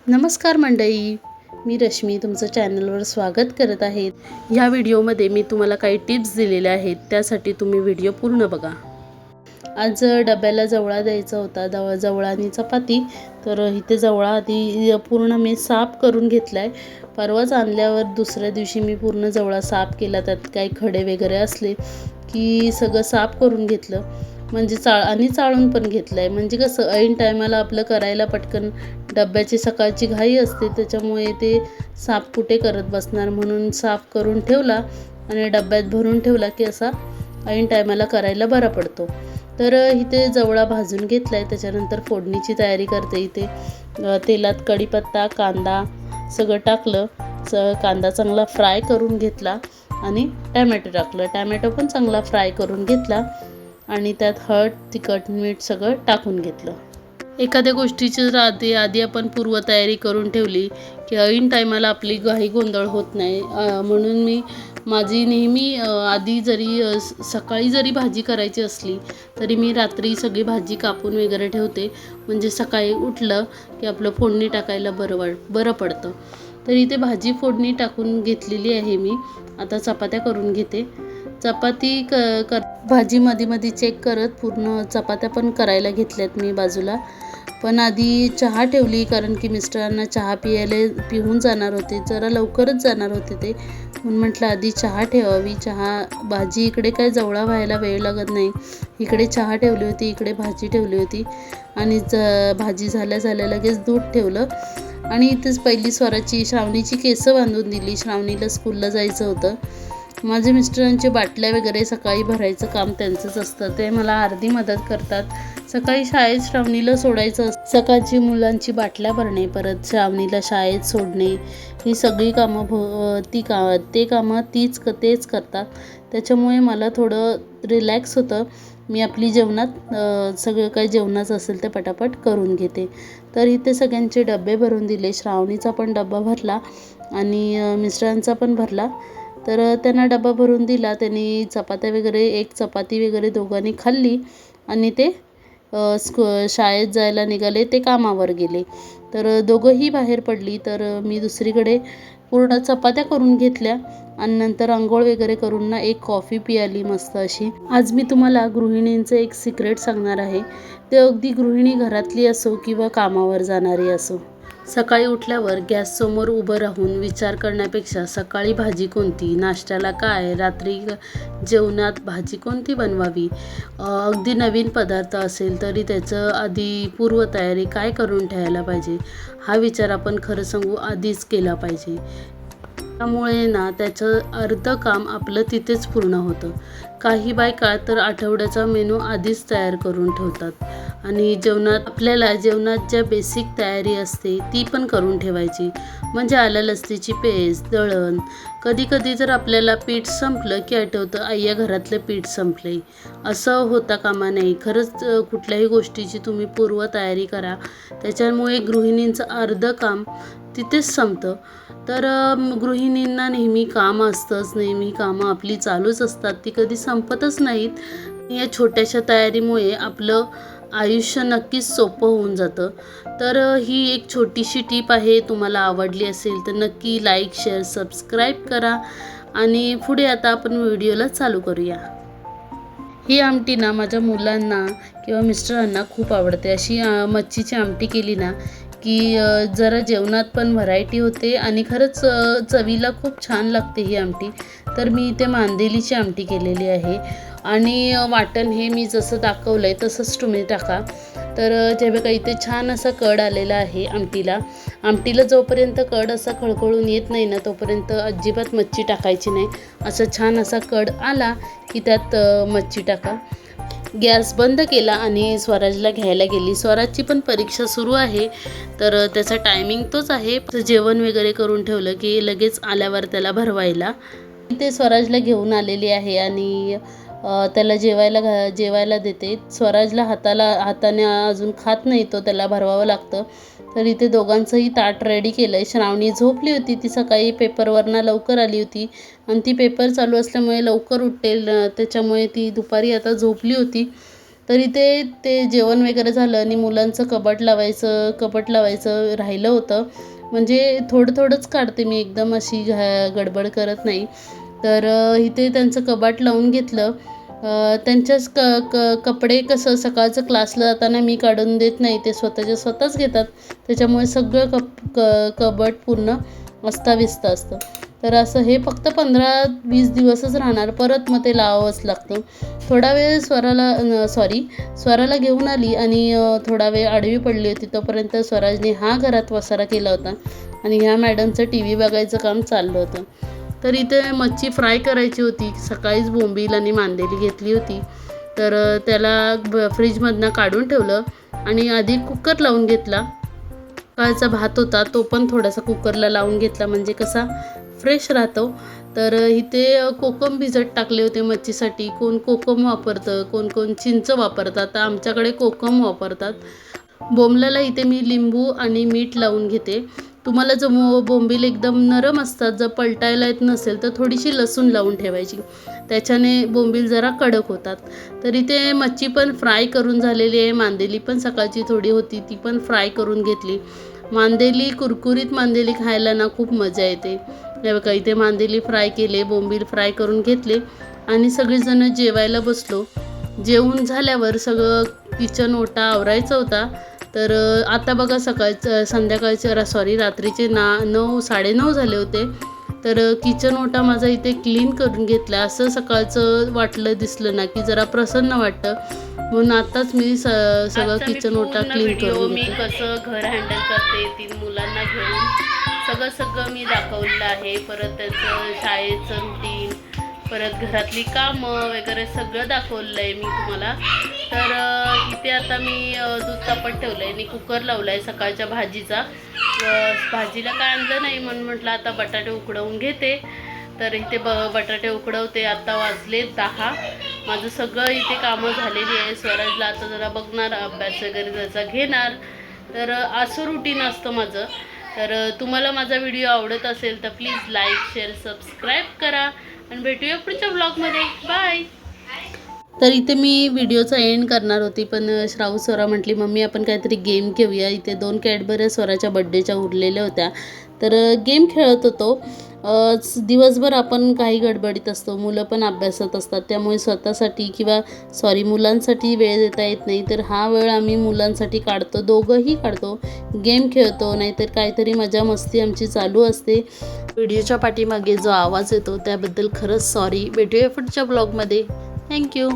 नमस्कार मंडळी, मी रश्मी तुमचं चॅनलवर स्वागत करत आहे। ह्या व्हिडिओमध्ये मी तुम्हाला काही टिप्स दिलेल्या आहेत, त्यासाठी तुम्ही व्हिडिओ पूर्ण बघा। आज डब्याला जवळा द्यायचा होता, जवळा आणि चपाती। तर इथे जवळा आधी पूर्ण मी साफ करून घेतलाय। परवाच आणल्यावर दुसऱ्या दिवशी मी पूर्ण जवळा साफ केला, त्यात काही खडे वगैरे असले की सगळं साफ करून घेतलं, म्हणजे चाळून पण घेतलंय। म्हणजे कसं ऐन टायमाला आपलं करायला पटकन डब्याची सकाळची घाई असते, त्याच्यामुळे ते साफ कुठे करत बसणार, म्हणून साफ करून ठेवला आणि डब्यात भरून ठेवला की असा ऐन टायमाला करायला बरा पडतो। तर इथे जवळा भाजून घेतलाय, त्याच्यानंतर फोडणीची तयारी करते। इथे तेलात कढीपत्ता, कांदा सगळं टाकलं। कांदा चांगला फ्राय करून घेतला आणि टॅमॅटो टाकलं। टॅमॅटो पण चांगला फ्राय करून घेतला आणि त्यात हळद, तिखट, मीठ सगळं टाकून घेतलं। एखाद्या गोष्टीची जर आधी आपण पूर्वतयारी करून ठेवली की ऐन टायमाला आपली घाई गोंधळ होत नाही, म्हणून मी माझी नेहमी आधी जरी सकाळी जरी भाजी करायची असली तरी मी रात्री सगळी भाजी कापून वगैरे ठेवते, म्हणजे सकाळी उठलं की आपलं फोडणी टाकायला बरं पडतं। तर इथे भाजी फोडणी टाकून घेतलेली आहे मी। आता चपात्या करून घेते। चपाती भाजी मध्ये चेक करत पूर्ण चपात्या पण करायला घेतल्यात मी बाजूला। पण आधी चहा ठेवली, कारण की मिस्टरांना चहा पिऊन जाणार होते, जरा लवकरच जाणार होते ते, म्हणून म्हटलं आधी चहा ठेवावी। भाजी इकडे काय जवळा व्हायला वेळ लागत नाही, इकडे चहा ठेवली होती, इकडे भाजी ठेवली होती आणि भाजी झाल्या लगेच दूध ठेवलं। आणि इथेच पहिली श्रावणीची केसं बांधून दिली। श्रावणीला स्कूलला जायचं होतं। माझे मिस्टरांचे बाटल्या वगैरे सकाळी भरायचं काम त्यांचंच असतं, ते मला अर्धी मदत करतात। सकाळी शाळेत श्रावणीला सोडायचं असतं, सकाळची मुलांची बाटल्या भरणे, परत श्रावणीला शाळेत सोडणे, ही सगळी कामं तेच करतात। त्याच्यामुळे मला थोडं रिलॅक्स होतं। मी आपली जेवणात सगळं काही जेवणाचं असेल ते पटापट करून घेते। तर इथे सगळ्यांचे डबे भरून दिले। श्रावणीचा पण डबा भरला आणि मिस्टरांचा पण भरला। तर त्यांना डबा भरून दिला। त्यांनी चपात्या वगैरे, एक चपाती वगैरे दोघांनी खाल्ली आणि ते शाळेत जायला निघाले, ते कामावर गेले। तर दोघंही बाहेर पडली। तर मी दुसरीकडे पूर्ण चपात्या करून घेतल्या आणि नंतर आंघोळ वगैरे करून ना एक कॉफी पियाली मस्त अशी। आज मी तुम्हाला गृहिणींचं एक सिक्रेट सांगणार आहे, ते अगदी गृहिणी घरातली असो किंवा कामावर जाणारी असो। सकाळी उठल्यावर गॅससमोर उभं राहून विचार करण्यापेक्षा सकाळी भाजी कोणती, नाश्त्याला काय, रात्री जेवणात भाजी कोणती बनवावी, अगदी नवीन पदार्थ असेल तरी त्याचं आधी पूर्वतयारी काय करून ठेवायला पाहिजे, हा विचार आपण खरं सांगू आधीच केला पाहिजे। त्यामुळे ना त्याचं अर्धं काम आपलं तिथेच पूर्ण होतं। काही बायका तर आठवड्याचा मेनू आधीच तयार करून ठेवतात आणि जेवणात ज्या बेसिक तयारी असते ती पण करून ठेवायची, म्हणजे आलं लसणीची पेस्ट, दळण। कधी जर आपल्याला पीठ संपलं की आठवतं आय्या घरातलं पीठ संपलंय, असं होता कामा नये। खरंच कुठल्याही गोष्टीची तुम्ही पूर्वतयारी करा, त्याच्यामुळे गृहिणींचं अर्धं काम तिथेच संपतं। तर गृहिणींना नेहमी काम असतंच, नेहमी कामं आपली चालूच असतात, ती कधी संपतच नाहीत। या छोट्याशा तयारीमुळे आपलं आयुष्य नक्कीच सोपं होऊन जातं। तर ही एक छोटीशी टिप आहे, तुम्हाला आवडली असेल तर नक्की लाईक, शेअर, सबस्क्राईब करा आणि पुढे आता आपण व्हिडिओला चालू करूया। ही आमटी ना माझ्या मुलांना किंवा मिस्टरांना खूप आवडते। अशी मच्छीची आमटी केली ना की जरा जेवणात पण व्हरायटी होते आणि खरंच चवीला खूप छान लागते ही आमटी। तर मी इथे मांदेलीची आमटी केलेली आहे आणि वाटण हे मी जसं दाखवलं आहे तसंच तुम्ही टाका। तर जे बघा इथे छान असा कड आलेला आहे आमटीला जोपर्यंत कड असा खळखळून येत नाही ना, तोपर्यंत अजिबात मच्छी टाकायची नाही। असं छान असा कड आला की त्यात मच्छी टाका। गॅस बंद केला आणि स्वराजला घ्यायला गेली। स्वराजची पण परीक्षा सुरू आहे, तर त्याचा टायमिंग तोच आहे। जेवण वगैरे करून ठेवलं की लगेच आल्यावर त्याला भरवायला। ते स्वराजला घेऊन आलेली आहे आणि त्याला जेवायला देते। स्वराजला हाताने अजून खात नाही तो, त्याला भरवावं लागतं। तर इथे दोघांचंही ताट रेडी केलं आहे। श्रावणी झोपली होती, ती सकाळी पेपरवरनं लवकर आली होती आणि ती पेपर चालू असल्यामुळे लवकर उठेल, त्याच्यामुळे ती दुपारी आता झोपली होती। तर इथे ते जेवण वगैरे झालं आणि मुलांचं कपाट लावायचं राहिलं होतं. म्हणजे थोडंच काढते मी, एकदम अशी गडबड करत नाही. तर इथे त्यांचं कपाट लावून घेतलं. त्यांच्याच कपडे कसं सकाळचं क्लासला जाताना मी काढून देत नाही, ते स्वतःच घेतात. त्याच्यामुळे सगळं कबट पूर्ण अस्ताव्यस्त असतं. तर असं हे फक्त 15-20 दिवसच राहणार, परत मग ते लावावंच लागतं. थोडा वेळ स्वराला घेऊन आली आणि थोडा वेळ आडवी पडली होती. तोपर्यंत स्वराजने घरात वसारा केला होता आणि ह्या मॅडमचं TV बघायचं काम चाललं होतं. तर इथे मच्छी फ्राय करायची होती. सकाळीच बोंबील आणि मांदेली घेतली होती. तर त्याला फ्रीजमधनं काढून ठेवलं आणि आधी कुकर लावून घेतला. सकाळचा भात होता तो पण थोडासा कुकरला लावून घेतला, म्हणजे कसा फ्रेश राहतो. तर इथे कोकम भिजत टाकले होते मच्छीसाठी. कोण कोकम वापरतं, कोण चिंच वापरतात. तर आमच्याकडे कोकम वापरतात. बोंबलाला इथे मी लिंबू आणि मीठ लावून घेते. तुम्हाला जर बोंबील एकदम नरम असतात, जर पलटायला येत नसेल तर थोडीशी लसूण लावून ठेवायची, त्याच्याने बोंबील जरा कडक होतात. तर इथे मच्छी पण फ्राय करून झालेली आहे. मांदेली पण सकाळची थोडी होती, ती पण फ्राय करून घेतली. मांदेली, कुरकुरीत मांदेली खायला ना खूप मजा येते. हे बघा, इथे मांदेली फ्राय केले, बोंबील फ्राय करून घेतले आणि सगळेजण जेवायला बसलो. जेवून झाल्यावर सगळं किचन ओटा आवरायचा होता. तर आता बघा रात्रीचे 9-9:30 झाले होते. तर किचन ओटा माझा इथे क्लीन करून घेतला. असं सकाळचं दिसलं ना की जरा प्रसन्न वाटतं, म्हणून आताच मी सगळं किचन ओटा क्लीन करून मी कसं घर हँडल करते 3 मुलांना घेऊन सगळं मी दाखवलेलं आहे. परत त्याचं शाळेचं रुटीन, परत घरातली कामं वगैरे सगळं दाखवलेलं आहे मी तुम्हाला. तर इथे आता मी दूध तापत ठेवलं आहे आणि कुकर लावला आहे सकाळच्या भाजीचा. भाजीला काय आणलं नाही म्हणून म्हटलं आता बटाटे उकडवून घेते. तर इथे बटाटे उकडवते. आता वाजले 10. माझं सगळं इथे कामं झालेली आहे. स्वराजला आता जरा बघणार, अभ्यास वगैरे त्याचा घेणार. तर असं रुटीन असतं माझं. तर तुम्हाला माझा व्हिडिओ आवडत असेल तर प्लीज लाईक, शेअर, सबस्क्राईब करा आणि भेटूया पुढच्या ब्लॉगमध्ये. बाय. तर इथे मी व्हिडिओचा एंड करणार होती, पण स्वरा म्हटली मम्मी आपण काहीतरी गेम खेळूया. इथे 2 कॅडबऱ्या स्वराच्या बड्डेच्या उरलेल्या होत्या, तर गेम खेळत होतो. दिवसभर आपण काही गडबडीत असतो, मुलं पण अभ्यासात असतात, त्यामुळे स्वतःसाठी मुलांसाठी वेळ देता येत नाही. तर हा वेळ आम्ही मुलांसाठी काढतो, दोघंही काढतो, गेम खेळतो, नाहीतर काहीतरी मजा मस्ती आमची चालू असते. व्हिडिओच्या पाठीमागे जो आवाज येतो त्याबद्दल खरंच सॉरी. भेटूया पुढच्या ब्लॉगमध्ये. थँक्यू.